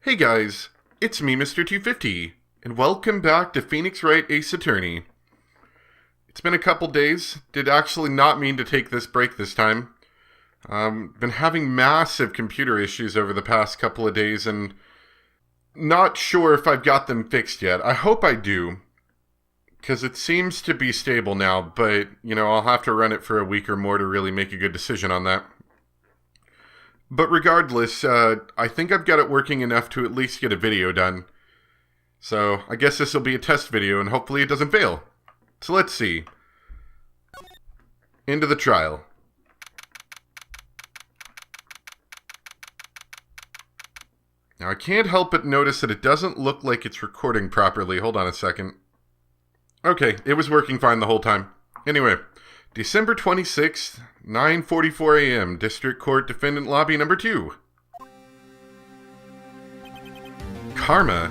Hey guys, it's me, Mr. 250, and welcome back to Phoenix Wright Ace Attorney. It's been a couple days. Did actually not mean to take this break this time. Been having massive computer issues over the past couple of days, and not sure if I've got them fixed yet. I hope I do, because it seems to be stable now, but, I'll have to run it for a week or more to really make a good decision on that. But regardless, I think I've got it working enough to at least get a video done. So, I guess this will be a test video, and hopefully it doesn't fail. So let's see. Into the trial. Now, I can't help but notice that it doesn't look like it's recording properly. Hold on a second. Okay, it was working fine the whole time. Anyway, December 26th, 9:44 a.m., District Court Defendant Lobby Number 2. Karma.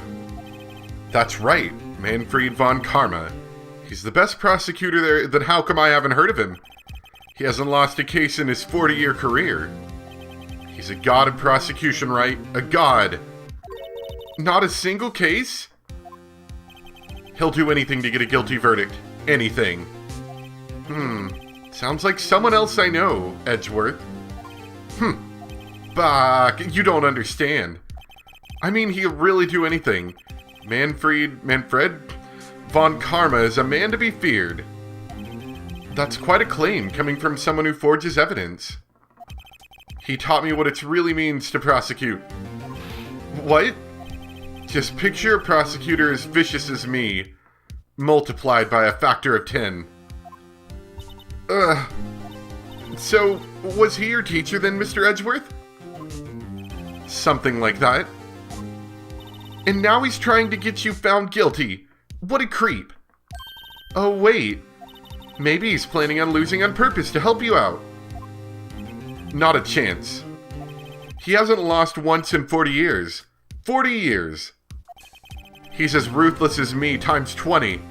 That's right, Manfred von Karma. He's the best prosecutor there, then how come I haven't heard of him? He hasn't lost a case in his 40-year career. He's a god of prosecution, right? A god. Not a single case? He'll do anything to get a guilty verdict. Anything. Sounds like someone else I know, Edgeworth. Bah, you don't understand. I mean, he'll really do anything. Manfred von Karma is a man to be feared. That's quite a claim coming from someone who forges evidence. He taught me what it really means to prosecute. What? Just picture a prosecutor as vicious as me, multiplied by a factor of 10. So, was he your teacher then, Mr. Edgeworth? Something like that. And now he's trying to get you found guilty. What a creep. Oh, wait. Maybe he's planning on losing on purpose to help you out. Not a chance. He hasn't lost once in 40 years. 40 years. He's as ruthless as me times 20.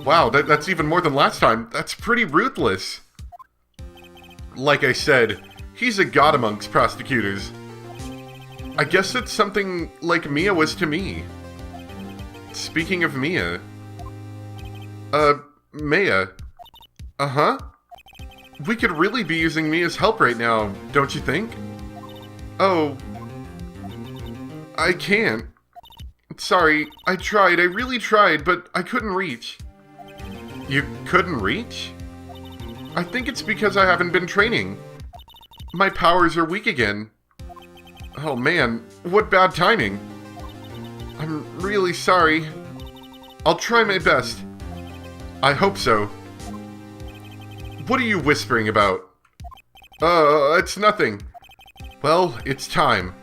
Wow, that's even more than last time. That's pretty ruthless. Like I said, he's a god amongst prosecutors. I guess it's something like Mia was to me. Speaking of Mia... Maya. Uh-huh. We could really be using Mia's help right now, don't you think? Oh... I can't. Sorry, I tried, I really tried, but I couldn't reach. You couldn't reach? I think it's because I haven't been training. My powers are weak again. Oh man, what bad timing. I'm really sorry. I'll try my best. I hope so. What are you whispering about? It's nothing. Well, it's time.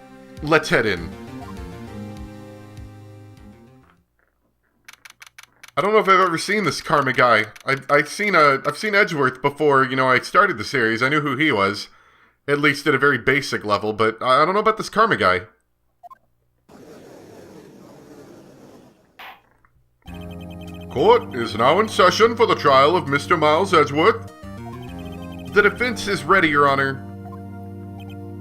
Let's head in. I don't know if I've ever seen this Karma guy. I've seen Edgeworth before, I started the series. I knew who he was. At least at a very basic level, but I don't know about this Karma guy. Court is now in session for the trial of Mr. Miles Edgeworth. The defense is ready, Your Honor.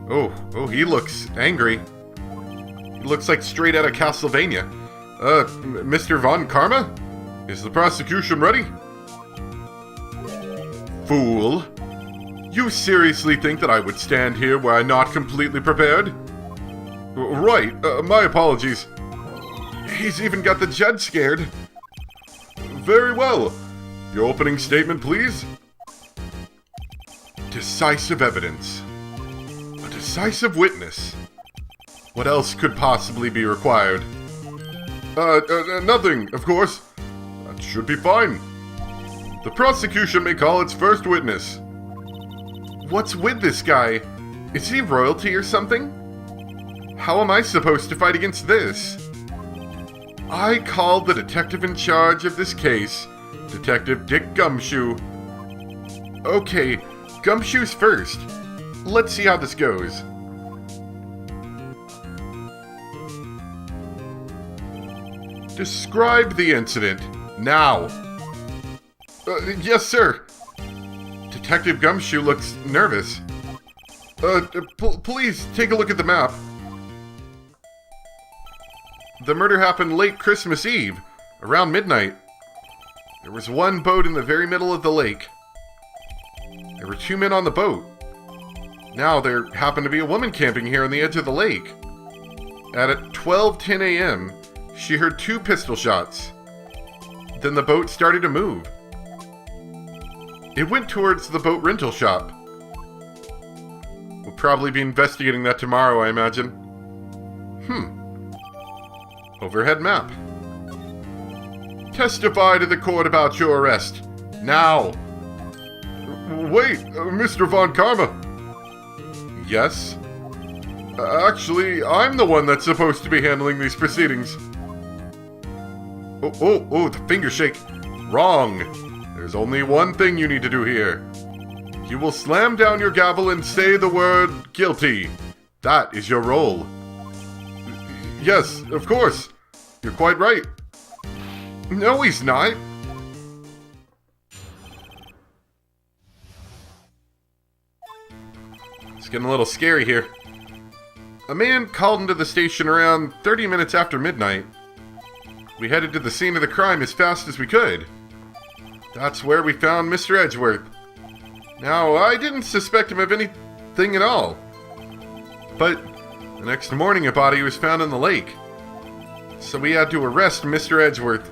Oh, he looks angry. He looks like straight out of Castlevania. Mr. Von Karma? Is the prosecution ready? Fool. You seriously think that I would stand here were I not completely prepared? Right, my apologies. He's even got the judge scared. Very well. Your opening statement, please. Decisive evidence. A decisive witness. What else could possibly be required? Nothing, of course. That should be fine. The prosecution may call its first witness. What's with this guy? Is he royalty or something? How am I supposed to fight against this? I call the detective in charge of this case, Detective Dick Gumshoe. Okay, Gumshoe's first. Let's see how this goes. Describe the incident, now. Yes, sir. Detective Gumshoe looks nervous. Please take a look at the map. The murder happened late Christmas Eve, around midnight. There was one boat in the very middle of the lake. There were 2 men on the boat. Now, there happened to be a woman camping here on the edge of the lake. At 12:10 a.m., she heard 2 pistol shots. Then the boat started to move. It went towards the boat rental shop. We'll probably be investigating that tomorrow, I imagine. Overhead map. Testify to the court about your arrest. Now. Wait, Mr. Von Karma. Yes? Actually, I'm the one that's supposed to be handling these proceedings. Oh, the finger shake. Wrong. There's only one thing you need to do here. You will slam down your gavel and say the word guilty. That is your role. Yes, of course. You're quite right. No, he's not. It's getting a little scary here. A man called into the station around 30 minutes after midnight. We headed to the scene of the crime as fast as we could. That's where we found Mr. Edgeworth. Now, I didn't suspect him of anything at all. But the next morning, a body was found in the lake. So we had to arrest Mr. Edgeworth.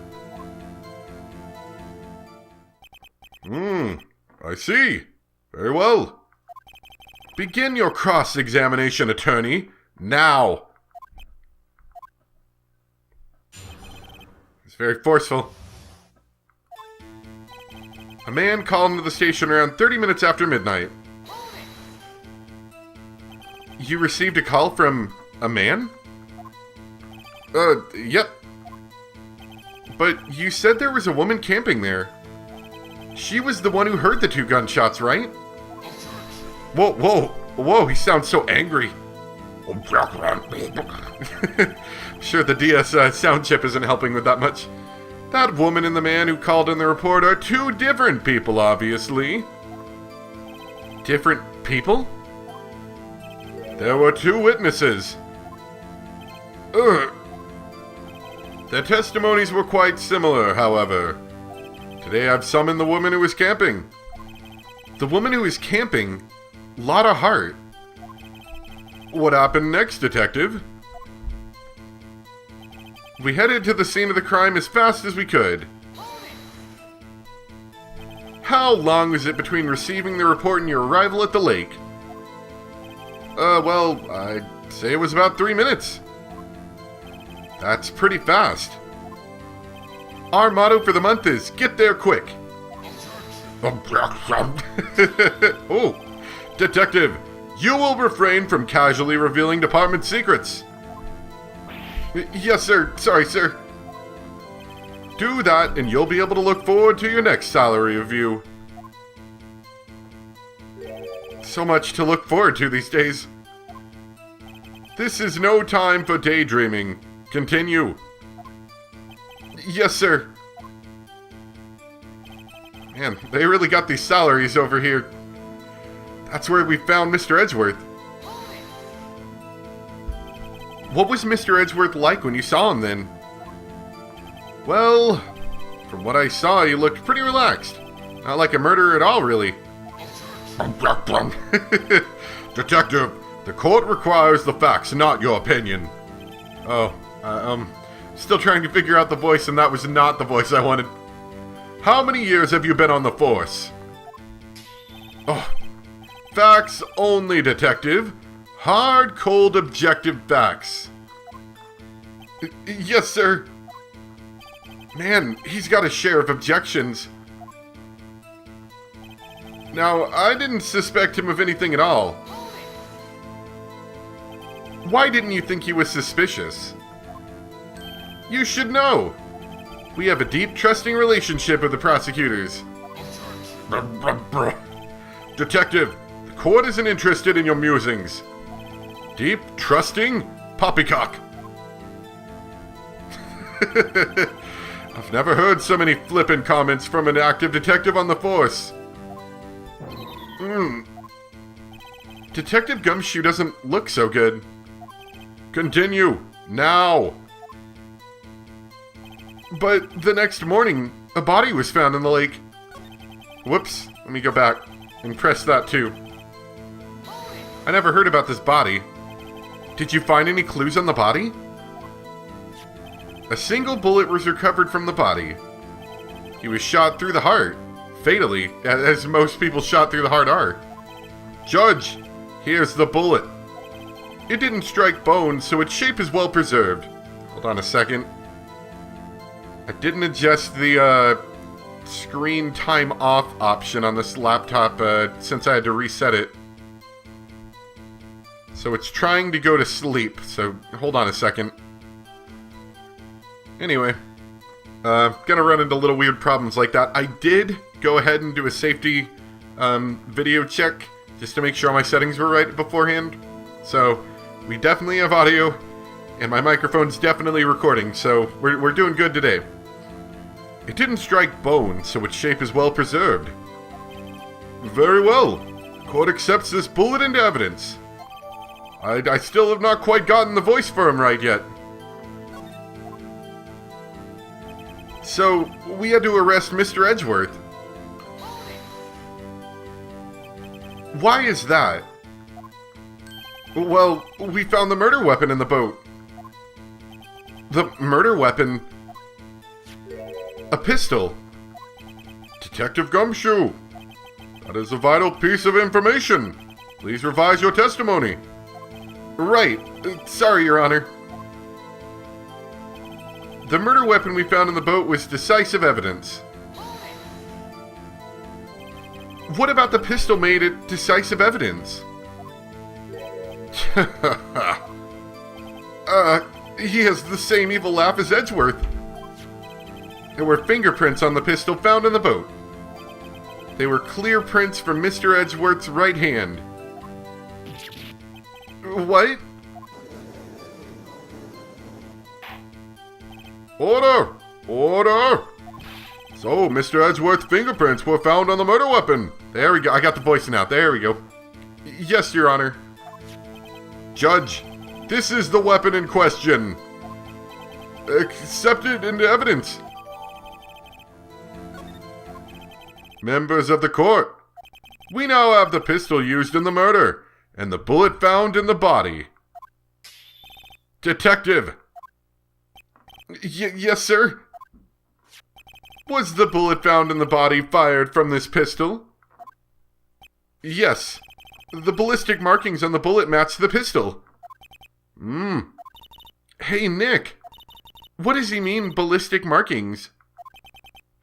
I see. Very well. Begin your cross-examination, attorney. Now. It's very forceful. A man called into the station around 30 minutes after midnight. You received a call from a man? Yep. But you said there was a woman camping there. She was the one who heard the 2 gunshots, right? Whoa, he sounds so angry. Sure, the DS sound chip isn't helping with that much. That woman and the man who called in the report are 2 different people, obviously. Different people? There were 2 witnesses. Their testimonies were quite similar, however. Today I've summoned the woman who was camping. The woman who was camping? Lot of heart. What happened next, detective? We headed to the scene of the crime as fast as we could. How long was it between receiving the report and your arrival at the lake? Well, I'd say it was about 3 minutes. That's pretty fast. Our motto for the month is, get there quick. Oh, detective, you will refrain from casually revealing department secrets. Yes, sir. Sorry, sir. Do that, and you'll be able to look forward to your next salary review. So much to look forward to these days. This is no time for daydreaming. Continue. Yes, sir. Man, they really got these salaries over here. That's where we found Mr. Edgeworth. What was Mr. Edgeworth like when you saw him then? Well, from what I saw, he looked pretty relaxed. Not like a murderer at all, really. Detective, the court requires the facts, not your opinion. Oh, still trying to figure out the voice, and that was not the voice I wanted. How many years have you been on the force? Oh, facts only, detective. Hard, cold, objective facts. Yes, sir. Man, he's got a share of objections. Now, I didn't suspect him of anything at all. Why didn't you think he was suspicious? You should know. We have a deep, trusting relationship with the prosecutors. Detective, the court isn't interested in your musings. Deep, trusting, poppycock. I've never heard so many flippant comments from an active detective on the force. Detective Gumshoe doesn't look so good. Continue, now. But the next morning, a body was found in the lake. Whoops, let me go back and press that too. I never heard about this body. Did you find any clues on the body? A single bullet was recovered from the body. He was shot through the heart, fatally, as most people shot through the heart are. Judge, here's the bullet. It didn't strike bone, so its shape is well preserved. Hold on a second. I didn't adjust the screen time off option on this laptop since I had to reset it. So it's trying to go to sleep, so hold on a second. Anyway, gonna run into little weird problems like that. I did go ahead and do a safety video check just to make sure my settings were right beforehand. So we definitely have audio, and my microphone's definitely recording, so we're doing good today. It didn't strike bone, so its shape is well preserved. Very well. Court accepts this bullet into evidence. I still have not quite gotten the voice for him right yet. So, we had to arrest Mr. Edgeworth. Why is that? Well, we found the murder weapon in the boat. The murder weapon? A pistol. Detective Gumshoe. That is a vital piece of information. Please revise your testimony. Right. Sorry, Your Honor. The murder weapon we found in the boat was decisive evidence. What about the pistol made it decisive evidence? He has the same evil laugh as Edgeworth. There were fingerprints on the pistol found in the boat. They were clear prints from Mr. Edgeworth's right hand. What? Order! Order! So, Mr. Edgeworth's fingerprints were found on the murder weapon. There we go. I got the voice now. There we go. Yes, Your Honor. Judge, this is the weapon in question. Accepted into evidence. Members of the court, we now have the pistol used in the murder, and the bullet found in the body. Detective. Yes, sir? Was the bullet found in the body fired from this pistol? Yes. The ballistic markings on the bullet match the pistol. Hey, Nick. What does he mean, ballistic markings?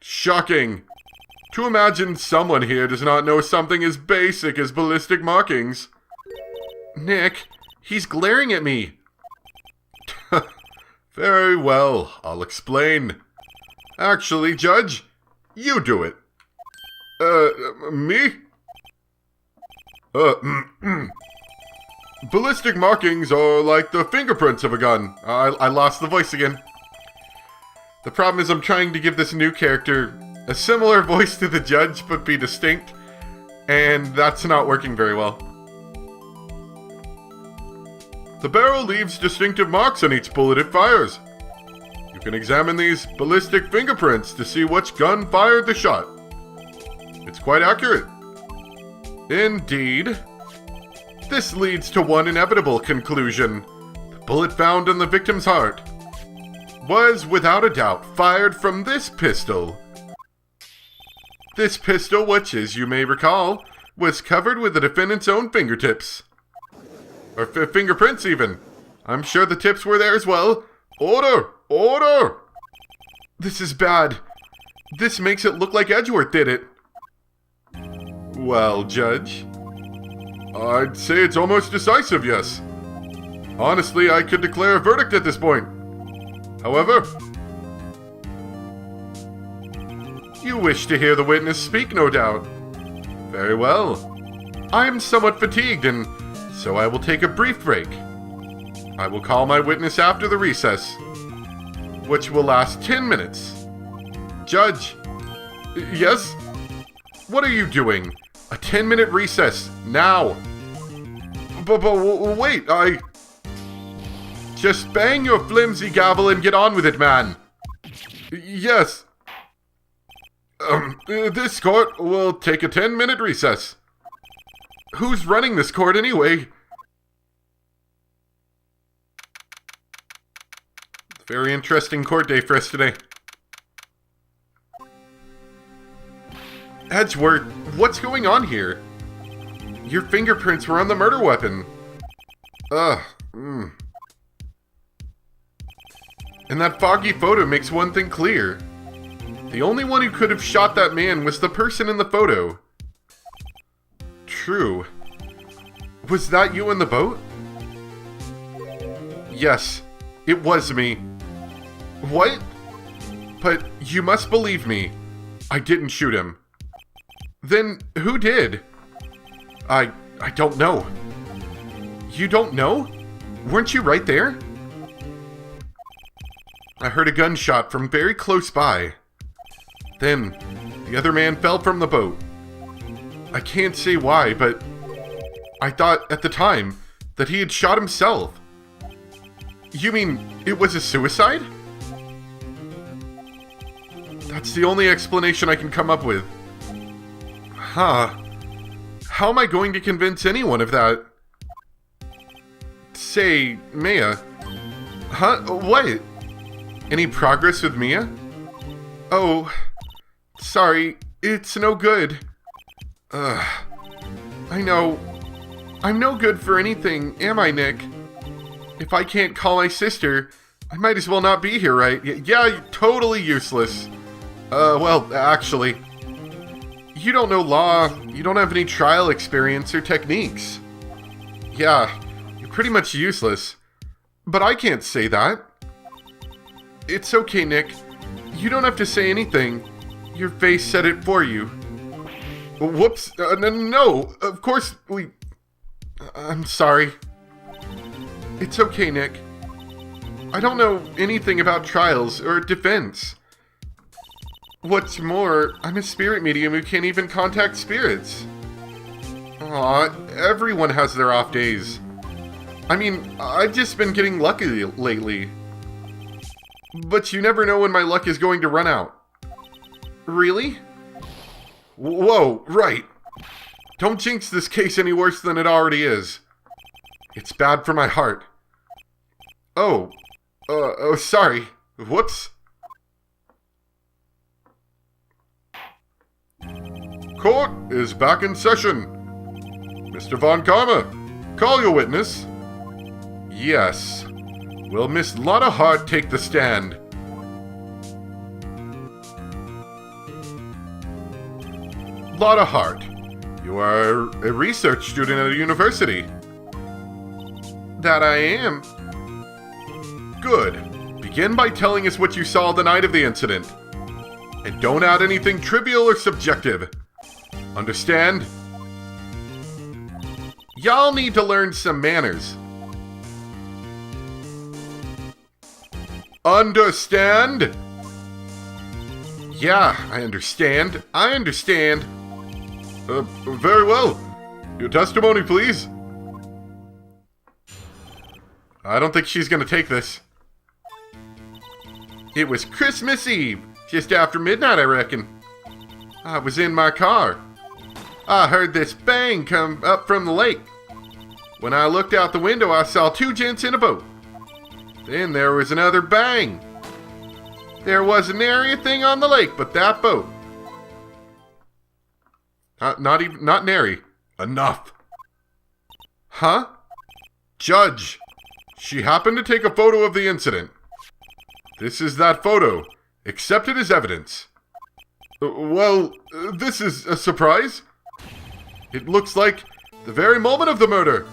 Shocking. To imagine someone here does not know something as basic as ballistic markings. Nick, he's glaring at me. Very well, I'll explain. Actually, Judge, you do it. Me? Ballistic markings are like the fingerprints of a gun. I lost the voice again. The problem is I'm trying to give this new character a similar voice to the judge, but be distinct, and that's not working very well. The barrel leaves distinctive marks on each bullet it fires. You can examine these ballistic fingerprints to see which gun fired the shot. It's quite accurate. Indeed. This leads to one inevitable conclusion. The bullet found in the victim's heart was, without a doubt, fired from this pistol. This pistol, which, as you may recall, was covered with the defendant's own fingertips. Or fingerprints, even. I'm sure the tips were there as well. Order! Order! This is bad. This makes it look like Edgeworth did it. Well, Judge, I'd say it's almost decisive, yes. Honestly, I could declare a verdict at this point. However, you wish to hear the witness speak, no doubt. Very well. I'm somewhat fatigued, and so I will take a brief break. I will call my witness after the recess, which will last 10 minutes. Judge. Yes? What are you doing? A 10-minute recess, now. But wait, Just bang your flimsy gavel and get on with it, man. Yes. This court will take a 10-minute recess. Who's running this court anyway? Very interesting court day for us today. Edgeworth, what's going on here? Your fingerprints were on the murder weapon. And that foggy photo makes one thing clear. The only one who could have shot that man was the person in the photo. True. Was that you in the boat? Yes, it was me. What? But you must believe me. I didn't shoot him. Then who did? I don't know. You don't know? Weren't you right there? I heard a gunshot from very close by. Then, the other man fell from the boat. I can't say why, but I thought at the time that he had shot himself. You mean it was a suicide? That's the only explanation I can come up with. Huh. How am I going to convince anyone of that? Say, Mia. Huh? What? Any progress with Mia? Oh, sorry, it's no good. I know. I'm no good for anything, am I, Nick? If I can't call my sister, I might as well not be here, right? Yeah, you're totally useless. Well, actually, you don't know law, you don't have any trial experience or techniques. Yeah, you're pretty much useless. But I can't say that. It's okay, Nick. You don't have to say anything. Your face said it for you. Whoops. No, of course I'm sorry. It's okay, Nick. I don't know anything about trials or defense. What's more, I'm a spirit medium who can't even contact spirits. Aw, everyone has their off days. I mean, I've just been getting lucky lately. But you never know when my luck is going to run out. Really? Whoa, right. Don't jinx this case any worse than it already is. It's bad for my heart. Oh, sorry. Whoops. Court is back in session. Mr. Von Karma, call your witness. Yes. Will Miss Lotta Hart take the stand? Lotta Hart, you are a research student at a university. That I am. Good. Begin by telling us what you saw the night of the incident. And don't add anything trivial or subjective. Understand? Y'all need to learn some manners. Understand? Yeah, I understand. Very well. Your testimony, please. I don't think she's gonna take this. It was Christmas Eve, just after midnight, I reckon. I was in my car. I heard this bang come up from the lake. When I looked out the window, I saw two gents in a boat. Then there was another bang. There wasn't nary a thing on the lake but that boat. Not nary. Enough. Huh? Judge, she happened to take a photo of the incident. This is that photo. Accepted as evidence. Well, this is a surprise. It looks like the very moment of the murder.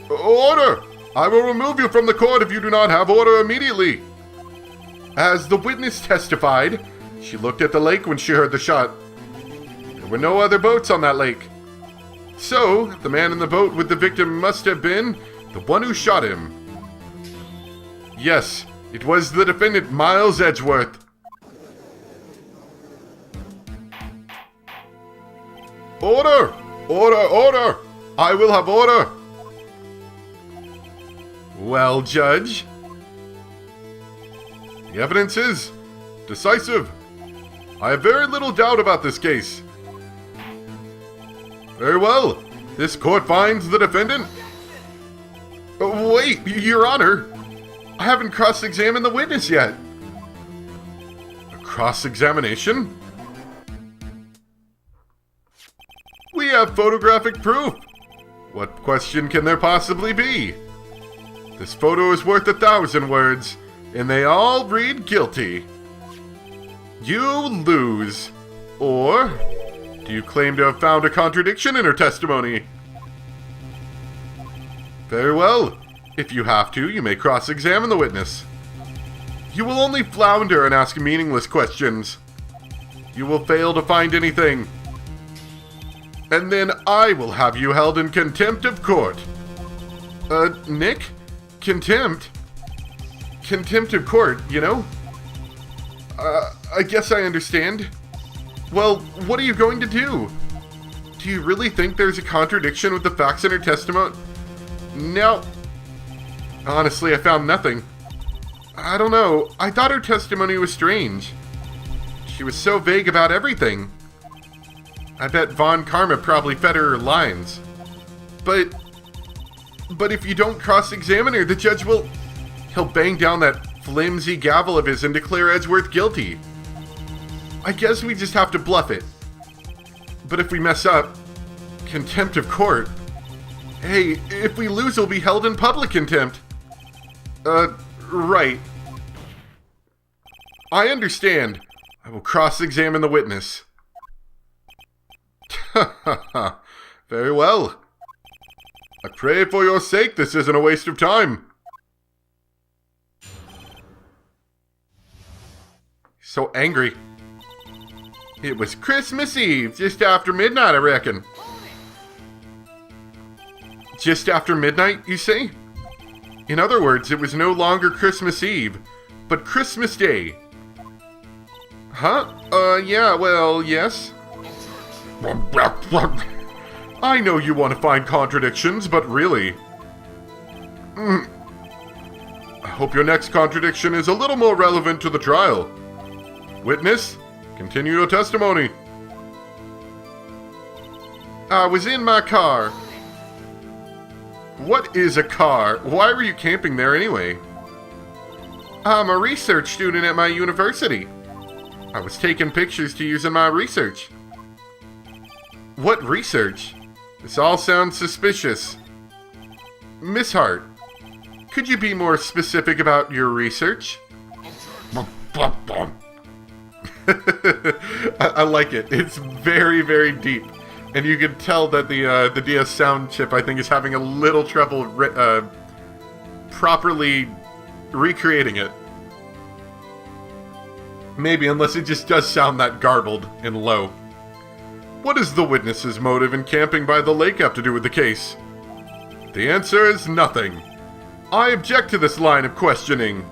Order! I will remove you from the court if you do not have order immediately. As the witness testified, she looked at the lake when she heard the shot. There were no other boats on that lake. So, the man in the boat with the victim must have been the one who shot him. Yes, it was the defendant, Miles Edgeworth. Order! Order! Order! I will have order! Well, Judge, the evidence is decisive. I have very little doubt about this case. Very well. This court finds the defendant. Wait, Your Honor. I haven't cross-examined the witness yet. A cross-examination? We have photographic proof. What question can there possibly be? This photo is worth 1,000 words, and they all read guilty. You lose. Or, do you claim to have found a contradiction in her testimony? Very well. If you have to, you may cross-examine the witness. You will only flounder and ask meaningless questions. You will fail to find anything. And then I will have you held in contempt of court. Nick? Contempt? Contempt of court, you know? I guess I understand. Well, what are you going to do? Do you really think there's a contradiction with the facts in her testimony? No. Honestly, I found nothing. I don't know. I thought her testimony was strange. She was so vague about everything. I bet Von Karma probably fed her lines. But if you don't cross-examine her, the judge he'll bang down that flimsy gavel of his and declare Edgeworth guilty. I guess we just have to bluff it. But if we mess up, contempt of court. Hey, if we lose, we'll be held in public contempt. Right. I understand. I will cross-examine the witness. Very well. I pray for your sake this isn't a waste of time. So angry. It was Christmas Eve, just after midnight, I reckon. Just after midnight, you say? In other words, it was no longer Christmas Eve, but Christmas Day. Huh? Yeah, well, yes. I know you want to find contradictions, but really... I hope your next contradiction is a little more relevant to the trial. Witness, continue your testimony. I was in my car. What is a car? Why were you camping there anyway? I'm a research student at my university. I was taking pictures to use in my research. What research? This all sounds suspicious. Miss Hart, could you be more specific about your research? I like it. It's very, very deep. And you can tell that the DS sound chip, I think, is having a little trouble properly recreating it. Maybe, unless it just does sound that garbled and low. What does the witness's motive in camping by the lake have to do with the case? The answer is nothing. I object to this line of questioning.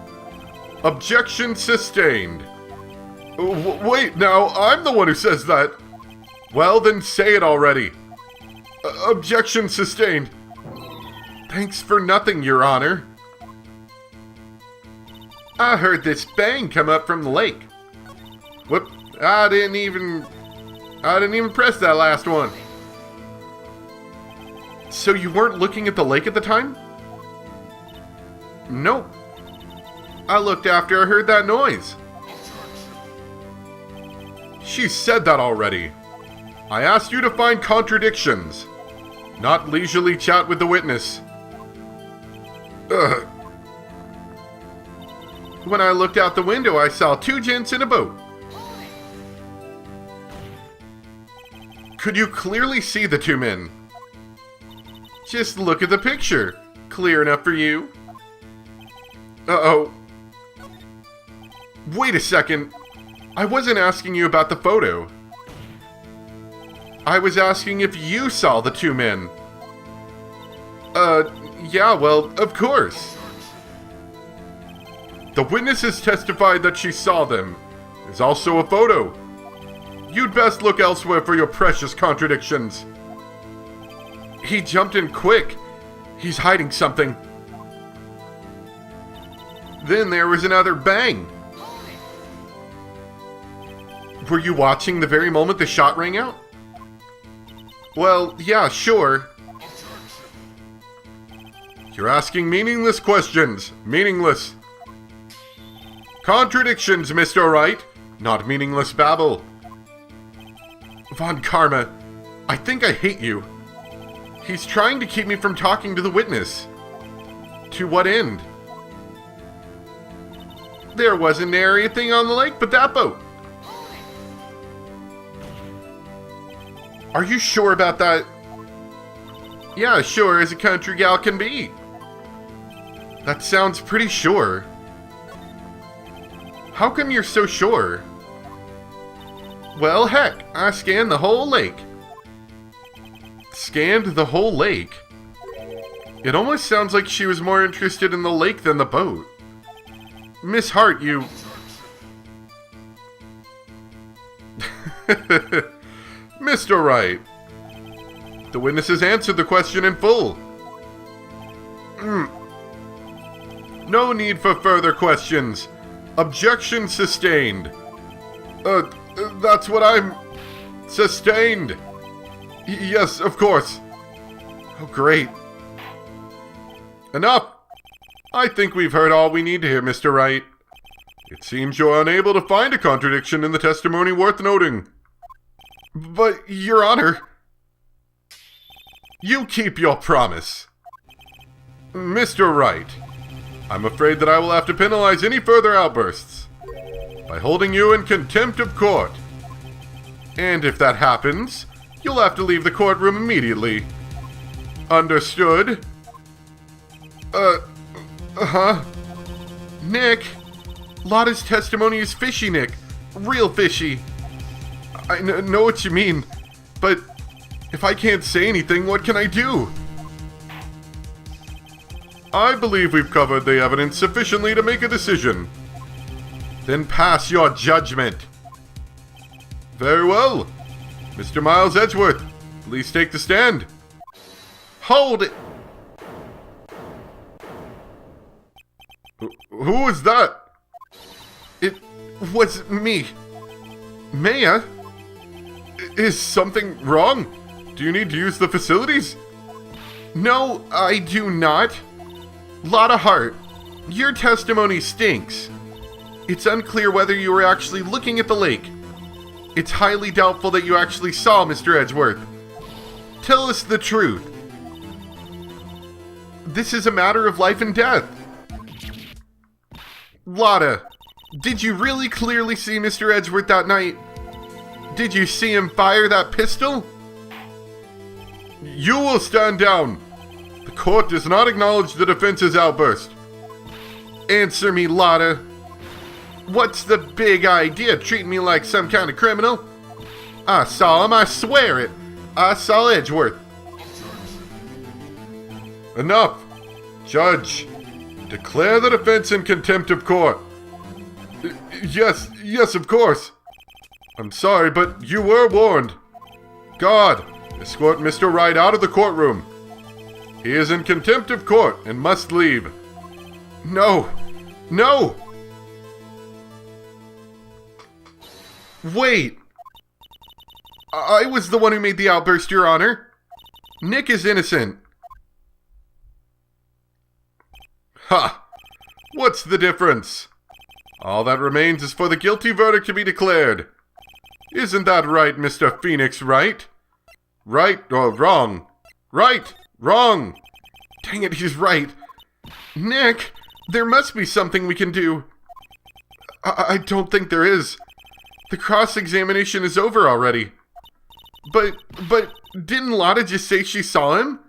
Objection sustained. Wait, now, I'm the one who says that. Well, then say it already. Objection sustained. Thanks for nothing, Your Honor. I heard this bang come up from the lake. Whoop, I didn't even press that last one. So you weren't looking at the lake at the time? Nope. I looked after I heard that noise. She said that already. I asked you to find contradictions, not leisurely chat with the witness. Ugh. When I looked out the window, I saw two gents in a boat. Could you clearly see the two men? Just look at the picture. Clear enough for you? Uh-oh. Wait a second. I wasn't asking you about the photo. I was asking if you saw the two men. Yeah, well, of course. The witness has testified that she saw them. There's also a photo. You'd best look elsewhere for your precious contradictions. He jumped in quick. He's hiding something. Then there was another bang. Were you watching the very moment the shot rang out? Well, yeah, sure. You're asking meaningless questions. Meaningless. Contradictions, Mr. Wright. Not meaningless babble. Von Karma, I think I hate you. He's trying to keep me from talking to the witness. To what end? There wasn't anything on the lake but that boat. Are you sure about that? Yeah, sure as a country gal can be. That sounds pretty sure. How come you're so sure? Well, heck, I scanned the whole lake. Scanned the whole lake? It almost sounds like she was more interested in the lake than the boat. Miss Hart, you... Mr. Wright. The witnesses answered the question in full. No need for further questions. Objection sustained. That's what I'm... Sustained. Yes, of course. Oh, great. Enough. I think we've heard all we need to hear, Mr. Wright. It seems you're unable to find a contradiction in the testimony worth noting. But, Your Honor... You keep your promise. Mr. Wright, I'm afraid that I will have to penalize any further outbursts by holding you in contempt of court. And if that happens, you'll have to leave the courtroom immediately. Understood? Nick, Lotta's testimony is fishy, Nick. Real fishy. I know what you mean, but if I can't say anything, what can I do? I believe we've covered the evidence sufficiently to make a decision. Then pass your judgment. Very well. Mr. Miles Edgeworth, please take the stand. Hold it! Who was that? It was me. Maya? Is something wrong? Do you need to use the facilities? No, I do not. Lotta Hart, your testimony stinks. It's unclear whether you were actually looking at the lake. It's highly doubtful that you actually saw Mr. Edgeworth. Tell us the truth. This is a matter of life and death. Lotta, did you really clearly see Mr. Edgeworth that night? Did you see him fire that pistol? You will stand down. The court does not acknowledge the defense's outburst. Answer me, Lotta. What's the big idea, treating me like some kind of criminal? I saw him, I swear it. I saw Edgeworth. Enough. Judge, declare the defense in contempt of court. Yes, of course. I'm sorry, but you were warned. Guard, escort Mr. Wright out of the courtroom. He is in contempt of court and must leave. No! Wait! I was the one who made the outburst, Your Honor. Nick is innocent. Ha! What's the difference? All that remains is for the guilty verdict to be declared. Isn't that right, Mr. Phoenix Wright? Right or wrong? Right! Wrong! Dang it, he's right. Nick, there must be something we can do. I don't think there is. The cross-examination is over already. But didn't Lotta just say she saw him?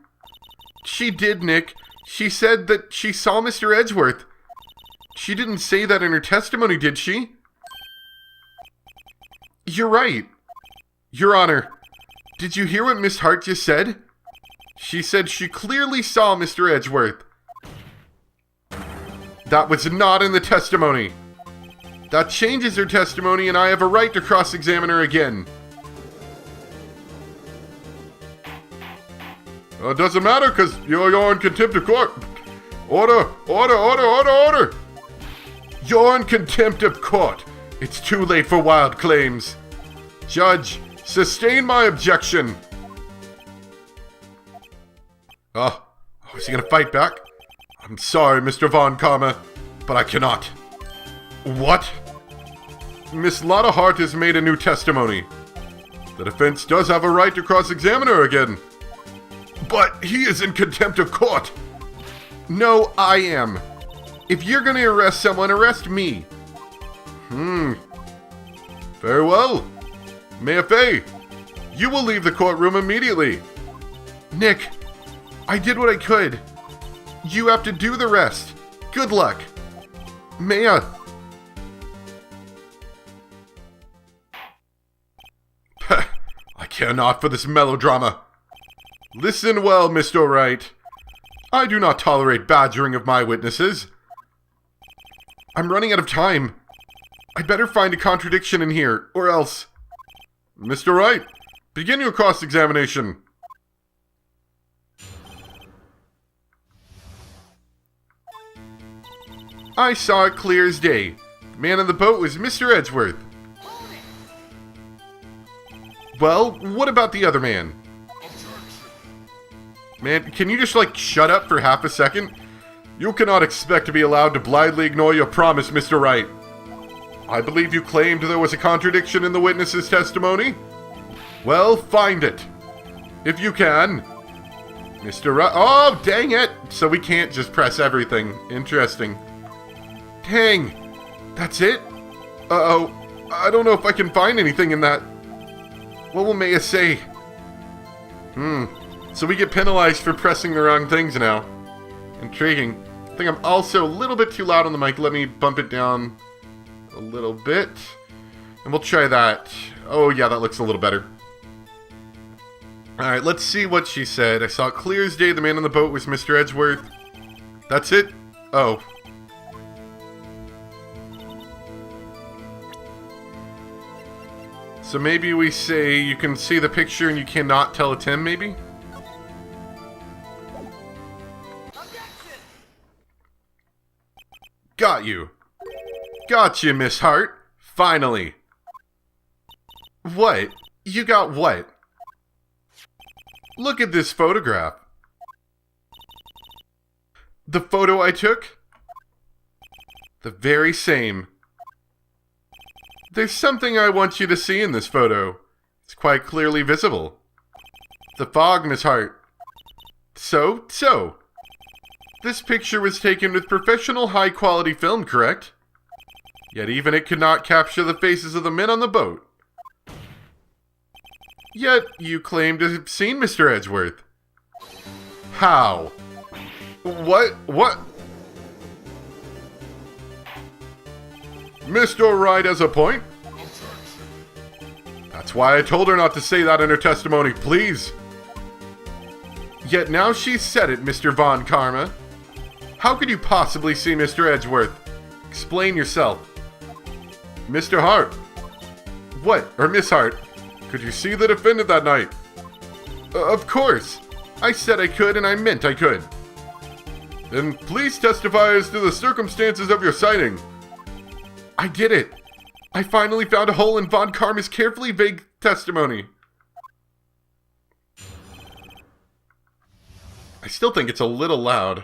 She did, Nick. She said that she saw Mr. Edgeworth. She didn't say that in her testimony, did she? You're right. Your Honor, did you hear what Miss Hart just said? She said she clearly saw Mr. Edgeworth. That was not in the testimony. That changes her testimony, and I have a right to cross-examine her again. It doesn't matter, because you're in contempt of court. Order! You're in contempt of court. It's too late for wild claims. Judge, sustain my objection. Oh, is he gonna fight back? I'm sorry, Mr. Von Karma, but I cannot. What? Miss Lotta Hart has made a new testimony. The defense does have a right to cross-examine her again. But he is in contempt of court. No, I am. If you're gonna arrest someone, arrest me. Very well. Mayor, you will leave the courtroom immediately. Nick, I did what I could. You have to do the rest. Good luck. Maya. I care not for this melodrama. Listen well, Mr. Wright. I do not tolerate badgering of my witnesses. I'm running out of time. I'd better find a contradiction in here, or else. Mr. Wright, begin your cross-examination. I saw it clear as day. The man on the boat was Mr. Edgeworth. Well, what about the other man? Man, can you just, shut up for half a second? You cannot expect to be allowed to blindly ignore your promise, Mr. Wright. I believe you claimed there was a contradiction in the witness's testimony. Well, find it. If you can. Mr. Wright. Oh, dang it! So we can't just press everything. Interesting. Dang. That's it? Uh-oh. I don't know if I can find anything in that. What will Maya say? So we get penalized for pressing the wrong things now. Intriguing. I think I'm also a little bit too loud on the mic. Let me bump it down a little bit. And we'll try that. Oh yeah, that looks a little better. Alright, let's see what she said. I saw it clear as day. The man on the boat was Mr. Edgeworth. That's it? Oh. So maybe we say you can see the picture and you cannot tell it's him, maybe? Got you. Got you, Miss Hart. Finally. What? You got what? Look at this photograph. The photo I took? The very same. There's something I want you to see in this photo. It's quite clearly visible. The fog, Miss Hart. So. This picture was taken with professional high-quality film, correct? Yet even it could not capture the faces of the men on the boat. Yet you claim to have seen Mr. Edgeworth. How? What? Mr. Wright has a point. That's why I told her not to say that in her testimony, please. Yet now she's said it, Mr. Von Karma. How could you possibly see Mr. Edgeworth? Explain yourself. Mr. Hart. What? Or Miss Hart. Could you see the defendant that night? Of course. I said I could and I meant I could. Then please testify as to the circumstances of your sighting. I did it. I finally found a hole in Von Karma's carefully vague testimony. I still think it's a little loud.